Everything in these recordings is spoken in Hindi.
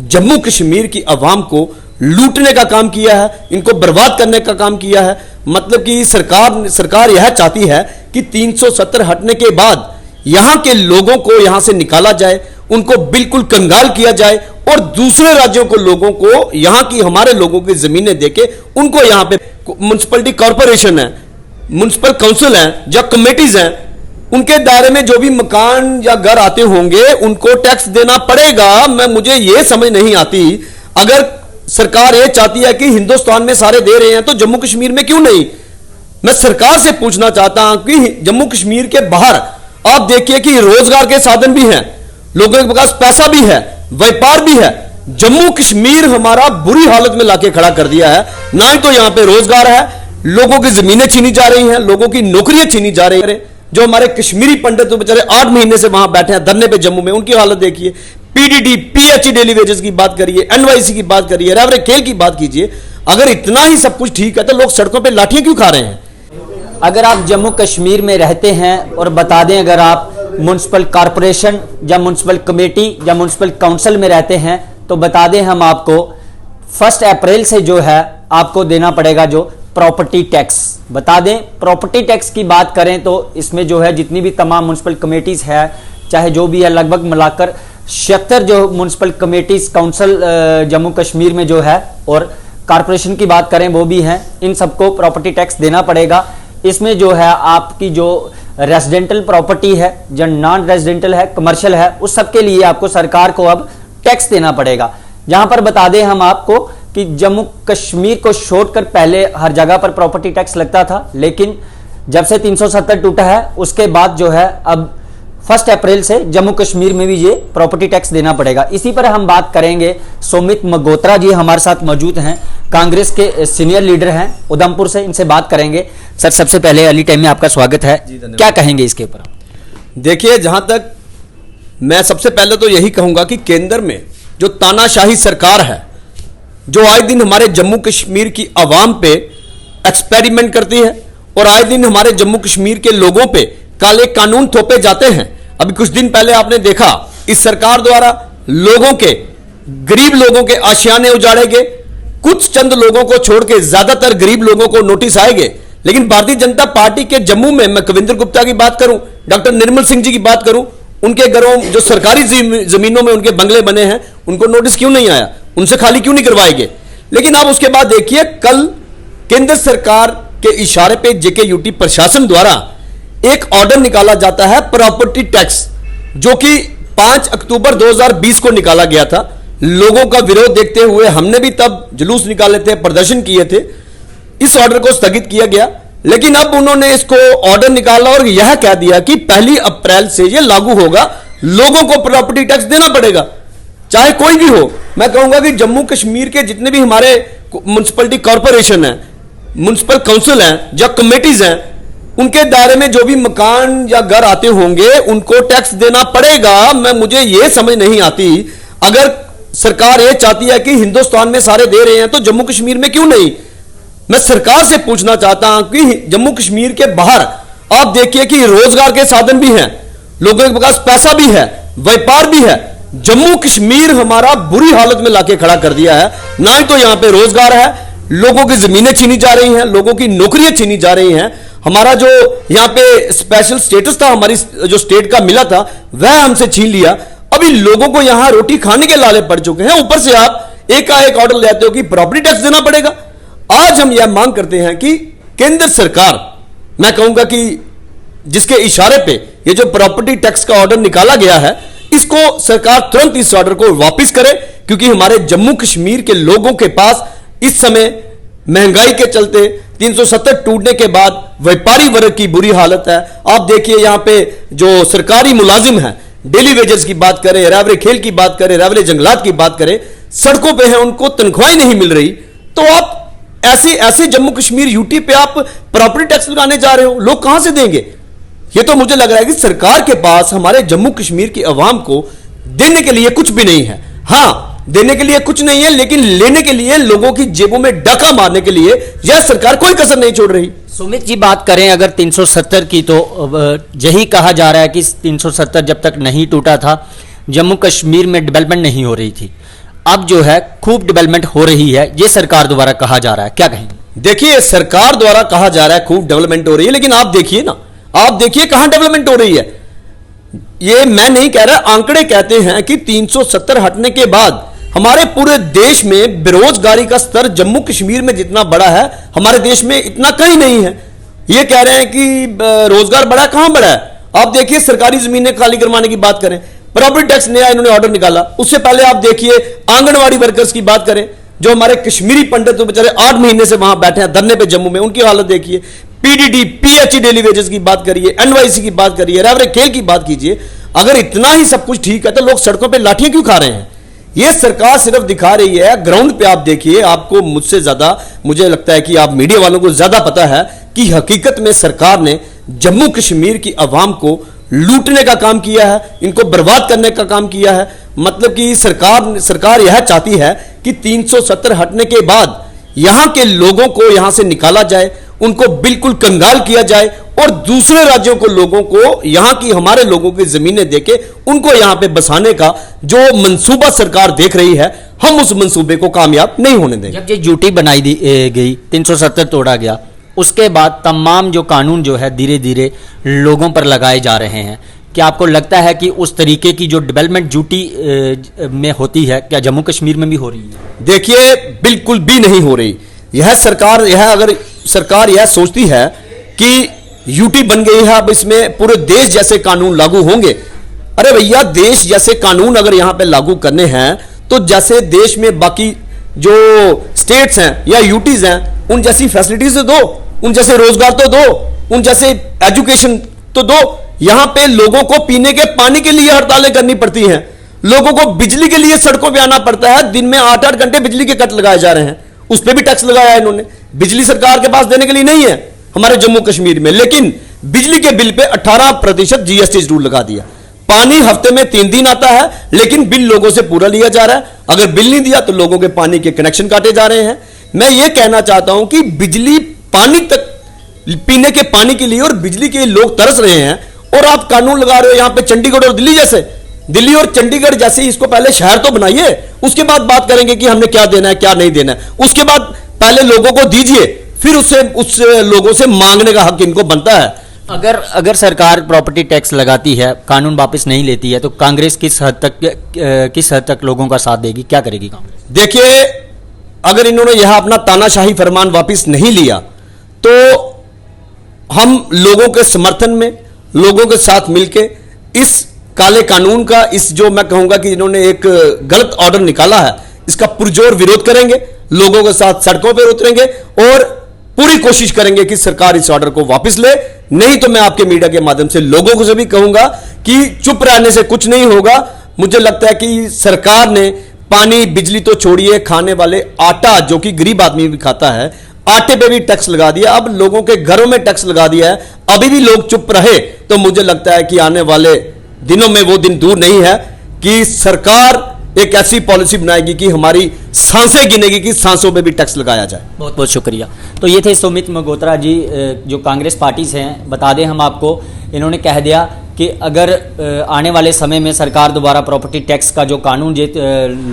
जम्मू कश्मीर की आवाम को लूटने का काम किया है, इनको बर्बाद करने का काम किया है। मतलब कि सरकार यह चाहती है कि 370 हटने के बाद यहां के लोगों को यहां से निकाला जाए, उनको बिल्कुल कंगाल किया जाए और दूसरे राज्यों को लोगों को यहां की हमारे लोगों की जमीनें देके उनको यहां पे म्युनिसिपलिटी कॉर्पोरेशन है, म्युनिसिपल काउंसिल है या कमेटीज हैं, उनके दायरे में जो भी मकान या घर आते होंगे उनको टैक्स देना पड़ेगा। मुझे यह समझ नहीं आती, अगर सरकार ये चाहती है कि हिंदुस्तान में सारे दे रहे हैं तो जम्मू कश्मीर में क्यों नहीं। मैं सरकार से पूछना चाहता हूं कि जम्मू कश्मीर के बाहर आप देखिए कि रोजगार के साधन भी हैं, लोगों के पास पैसा भी है, व्यापार भी है। जम्मू कश्मीर हमारा बुरी हालत में लाके खड़ा कर दिया है। ना ही तो यहां पे रोजगार है, लोगों की जमीनें छीनी जा रही हैं, लोगों की नौकरियां छीनी जा रही हैं। जो हमारे कश्मीरी पंडित तो बेचारे 8 महीने से वहां बैठे हैं धरने पे जम्मू में, उनकी हालत देखिए। पीडीडी, पीएचई डेली वेजेस की बात करिए, एनवाईसी की बात करिए, रेवरे खेल की बात कीजिए। अगर इतना ही सब कुछ ठीक है तो लोग सड़कों पे लाठियां क्यों खा रहे हैं? अगर आप जम्मू कश्मीर में रहते हैं और बता दें, अगर आप म्युनिसिपल कॉरपोरेशन या म्युनिसिपल कमेटी या म्युनिसिपल काउंसिल में रहते हैं तो बता दें, हम आपको 1 अप्रैल से जो है आपको देना पड़ेगा जो प्रॉपर्टी टैक्स। बता दें, प्रॉपर्टी टैक्स की बात करें तो इसमें जो है जितनी भी तमाम म्युनिसिपल कमेटीज है, चाहे जो भी है, लगभग मिलाकर 76 जो municipal committees council Jammu Kashmir में जो है और कॉरपोरेशन की बात करें वो भी हैं, इन सबको प्रॉपर्टी टैक्स देना पड़ेगा। इसमें जो है आपकी जो रेजिडेंटल प्रॉपर्टी है, जो नॉन रेजिडेंटल है, कमर्शियल है, उस सब के लिए आपको सरकार को अब टैक्स देना पड़ेगा। जहां पर बता दें हम आपको कि जम्मू कश्मीर को छोड़कर पहले हर जगह पर प्रॉपर्टी टैक्स लगता था, लेकिन जब से 370 टूटा है उसके बाद जो है अब 1 अप्रैल से जम्मू कश्मीर में भी ये प्रॉपर्टी टैक्स देना पड़ेगा। इसी पर हम बात करेंगे। सुमित मगोत्रा जी हमारे साथ मौजूद हैं, कांग्रेस के सीनियर लीडर हैं उधमपुर से, इनसे बात करेंगे। सर, सबसे पहले अर्ली टाइम में आपका स्वागत है, क्या कहेंगे इसके ऊपर? देखिए, जहां तक मैं सबसे पहले तो यही कहूंगा कि केंद्र में जो तानाशाही सरकार है, जो आए दिन हमारे जम्मू कश्मीर की आवाम पे एक्सपेरिमेंट करती है और आए दिन हमारे जम्मू कश्मीर के लोगों पे काले कानून थोपे जाते हैं। अभी कुछ दिन पहले आपने देखा इस सरकार द्वारा लोगों के, गरीब लोगों के आशियाने उजाड़े गए, कुछ चंद लोगों को छोड़ के ज्यादातर गरीब लोगों को नोटिस आएंगे। लेकिन भारतीय जनता पार्टी के जम्मू में मैं कविंद्र गुप्ता की बात करूं, डॉक्टर निर्मल सिंह जी की बात करूं, उनके घरों जो सरकारी जमीनों में उनके बंगले बने हैं उनको नोटिस क्यों नहीं आया, उनसे खाली क्यों नहीं करवाएंगे? लेकिन अब उसके बाद देखिए, कल केंद्र सरकार के इशारे पे जेकेयूटी प्रशासन द्वारा एक ऑर्डर निकाला जाता है प्रॉपर्टी टैक्स, जो कि 5 अक्टूबर 2020 को निकाला गया था। लोगों का विरोध देखते हुए हमने भी तब जुलूस निकाले थे, प्रदर्शन किए थे। इस ऑर्डर को स्थगित किया गया, लेकिन अब उन्होंने इसको ऑर्डर निकाला और यह कह दिया कि 1 अप्रैल से यह लागू होगा, लोगों को प्रॉपर्टी टैक्स देना पड़ेगा, चाहे कोई भी हो। मैं कहूंगा कि जम्मू कश्मीर के जितने भी हमारे म्युनिसिपलिटी कॉर्पोरेशन है, म्युनिसिपल काउंसिल है या कमेटीज हैं, उनके दायरे में जो भी मकान या घर आते होंगे उनको टैक्स देना पड़ेगा। मुझे यह समझ नहीं आती, अगर सरकार ये चाहती है कि हिंदुस्तान में सारे दे रहे हैं तो जम्मू कश्मीर में क्यों नहीं। मैं सरकार से पूछना चाहता हूं कि जम्मू कश्मीर के बाहर आप देखिए कि रोजगार के साधन भी हैं, लोगों के पास पैसा भी है, व्यापार भी है। जम्मू कश्मीर हमारा बुरी हालत में लाके खड़ा कर दिया है। ना ही तो यहां पे रोजगार है, लोगों की जमीनें छीनी जा रही हैं, लोगों की नौकरियां छीनी जा रही हैं। हमारा जो यहां पे स्पेशल स्टेटस था, हमारी जो स्टेट का मिला था, वह हमसे छीन लिया। अभी लोगों को यहां रोटी खाने के लाले पड़ चुके हैं, ऊपर से आप एक ऑर्डर लेते हो कि प्रॉपर्टी टैक्स देना पड़ेगा। आज हम यह मांग करते हैं कि केंद्र सरकार, मैं कहूंगा कि जिसके इशारे पे ये जो प्रॉपर्टी टैक्स का ऑर्डर निकाला गया है, इसको सरकार तुरंत इस ऑर्डर को वापस करे, क्योंकि हमारे जम्मू कश्मीर के लोगों के पास इस समय महंगाई के चलते 370 टूटने के बाद व्यापारी वर्ग की बुरी हालत है। आप देखिए यहां पे जो सरकारी मुलाजिम है, डेली वेजेस की बात करें, रेवरे खेल की बात करें, रेवरे जंगलात की बात करें, सड़कों पे है, उनको तनख्वाहें नहीं मिल रही। तो आप ऐसे जम्मू कश्मीर यूटी पे आप प्रॉपर्टी टैक्स लगाने जा रहे हो, लोग कहां से देंगे? ये तो मुझे लग रहा है कि सरकार के पास हमारे जम्मू कश्मीर की आवाम को देने के लिए कुछ भी नहीं है। हां, देने के लिए कुछ नहीं है, लेकिन लेने के लिए, लोगों की जेबों में डाका मारने के लिए यह सरकार कोई कसर नहीं छोड़ रही। सुमित जी, बात करें अगर 370 की, तो यही कहा जा रहा है कि 370 जब तक नहीं टूटा था जम्मू कश्मीर में डेवलपमेंट नहीं हो रही थी। अब जो है खूब डेवलपमेंट हो रही है, ये सरकार द्वारा कहा जा रहा है, क्या कहेंगे? देखिए, सरकार द्वारा कहा जा रहा है खूब डेवलपमेंट हो रही है, लेकिन आप देखिए ना, आप देखिए कहां डेवलपमेंट हो रही है। ये मैं नहीं कह रहा, आंकड़े कहते हैं कि 370 हटने के बाद हमारे पूरे देश में बेरोजगारी का स्तर जम्मू कश्मीर में जितना बड़ा है, हमारे देश में इतना कहीं नहीं है। ये कह रहे हैं कि रोजगार बढ़ा, कहां बढ़ा है? आप देखिए, सरकारी जमीनें खाली करवाने की बात करें, प्रॉपर्टी टैक्स नया इन्होंने ऑर्डर निकाला, उससे पहले आप देखिए आंगनवाड़ी वर्कर्स की बात करें, जो हमारे कश्मीरी पंडित तो बेचारे 8 महीने से वहां बैठे हैं धरने पे जम्मू में, उनकी हालत देखिए। पीडीडी, पीएचई डेली वेजेस की बात करिए, एनवाईसी की बात करिए, रेवरे खेल की बात कीजिए। अगर इतना ही सब कुछ ठीक है तो लोग सड़कों पे लाठियां क्यों खा रहे हैं? ये सरकार सिर्फ दिखा रही है, ग्राउंड पे आप देखिए, आपको मुझसे ज्यादा मुझे लगता है कि आप मीडिया वालों को ज्यादा पता है कि हकीकत में सरकार ने जम्मू कश्मीर की आवाम को लूटने का काम किया है, इनको बर्बाद करने का काम किया है। मतलब कि सरकार यह चाहती है कि 370 हटने के बाद यहां के लोगों को यहां से निकाला जाए, उनको बिल्कुल कंगाल किया जाए और दूसरे राज्यों को लोगों को यहां की हमारे लोगों की जमीनें देके उनको यहां पे बसाने का जो मंसूबा सरकार देख रही है, हम उस मंसूबे को कामयाब नहीं होने देंगे। जब ये ड्यूटी बनाई गई, 370 तोड़ा गया, उसके बाद तमाम जो कानून जो है धीरे धीरे लोगों पर लगाए जा रहे हैं। क्या आपको लगता है कि उस तरीके की जो डेवलपमेंट ड्यूटी में होती है, क्या जम्मू कश्मीर में भी हो रही है? देखिए, बिल्कुल भी नहीं हो रही। अगर सरकार यह सोचती है कि यूटी बन गई है, अब इसमें पूरे देश जैसे कानून लागू होंगे, अरे भैया, देश जैसे कानून अगर यहां पे लागू करने हैं तो जैसे देश में बाकी जो स्टेट्स हैं या यूटीज हैं उन जैसी फैसिलिटीज तो दो, उन जैसे रोजगार तो दो, उन जैसे एजुकेशन तो दो। यहां पे लोगों को पीने के पानी के लिए हड़तालें करनी पड़ती हैं, लोगों को बिजली के लिए सड़कों पे आना पड़ता है, दिन में 8-8 घंटे बिजली के कट लगाए जा रहे हैं, उस पर भी टैक्स लगाया है इन्होंने। बिजली सरकार के पास देने के लिए नहीं है हमारे जम्मू कश्मीर में, लेकिन बिजली के बिल पे 18% जीएसटी जरूर लगा दिया। पानी हफ्ते में 3 दिन आता है, लेकिन बिल लोगों से पूरा लिया जा रहा है। अगर बिल नहीं दिया तो लोगों के पानी के कनेक्शन काटे जा रहे हैं। मैं ये कहना चाहता हूं कि बिजली पानी तक, पीने के पानी के लिए और बिजली के लिए लोग तरस रहे हैं, और आप कानून लगा रहे हो यहां पे चंडीगढ़ और दिल्ली जैसे। दिल्ली और चंडीगढ़ जैसे इसको पहले शहर तो बनाइए, उसके बाद बात करेंगे कि हमने क्या देना है क्या नहीं देना है। उसके बाद पहले लोगों को दीजिए, फिर उस लोगों से मांगने का हक इनको बनता है। अगर सरकार प्रॉपर्टी टैक्स लगाती है, कानून वापस नहीं लेती है, तो कांग्रेस किस हद तक लोगों का साथ देगी, क्या करेगी कांग्रेस? देखिए, अगर इन्होंने यह अपना तानाशाही फरमान वापस नहीं लिया तो हम लोगों के समर्थन में, लोगों के साथ मिलके इस काले कानून का, इस जो मैं कहूंगा कि इन्होंने एक गलत ऑर्डर निकाला है, इसका पुरजोर विरोध करेंगे, लोगों के साथ सड़कों पर उतरेंगे और पूरी कोशिश करेंगे कि सरकार इस ऑर्डर को वापस ले। नहीं तो मैं आपके मीडिया के माध्यम से लोगों को से भी कहूंगा कि चुप रहने से कुछ नहीं होगा। मुझे लगता है कि सरकार ने पानी बिजली तो छोड़िए, खाने वाले आटा जो कि गरीब आदमी भी खाता है, आटे पे भी टैक्स लगा दिया, अब लोगों के घरों में टैक्स लगा दिया है। अभी भी लोग चुप रहे तो मुझे लगता है कि आने वाले दिनों में वो दिन दूर नहीं है कि सरकार एक ऐसी पॉलिसी बनाएगी कि हमारी सांसें गिनेगी कि सांसों पे भी टैक्स लगाया जाए। बहुत बहुत शुक्रिया। तो ये थे सुमित मल्होत्रा जी, जो कांग्रेस पार्टी से हैं। बता दें हम आपको, इन्होंने कह दिया कि अगर आने वाले समय में सरकार दोबारा प्रॉपर्टी टैक्स का जो कानून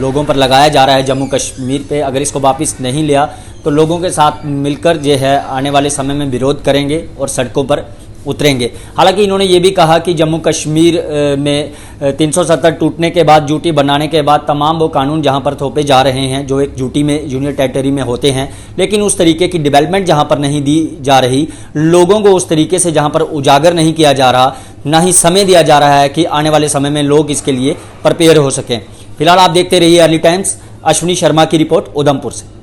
लोगों पर लगाया जा रहा है जम्मू कश्मीर पे, अगर इसको वापस नहीं लिया तो लोगों के साथ मिलकर जो है आने वाले समय में विरोध करेंगे और सड़कों पर उतरेंगे। हालांकि इन्होंने ये भी कहा कि जम्मू कश्मीर में 370 टूटने के बाद, ड्यूटी बनाने के बाद तमाम वो कानून जहां पर थोपे जा रहे हैं जो एक ड्यूटी में, यूनियन टेरिटरी में होते हैं, लेकिन उस तरीके की डेवलपमेंट जहां पर नहीं दी जा रही, लोगों को उस तरीके से जहां पर उजागर नहीं किया जा रहा, ना ही समय दिया जा रहा है कि आने वाले समय में लोग इसके लिए प्रिपेयर हो सकें। फिलहाल आप देखते रहिए अर्ली टाइम्स। अश्विनी शर्मा की रिपोर्ट उधमपुर से।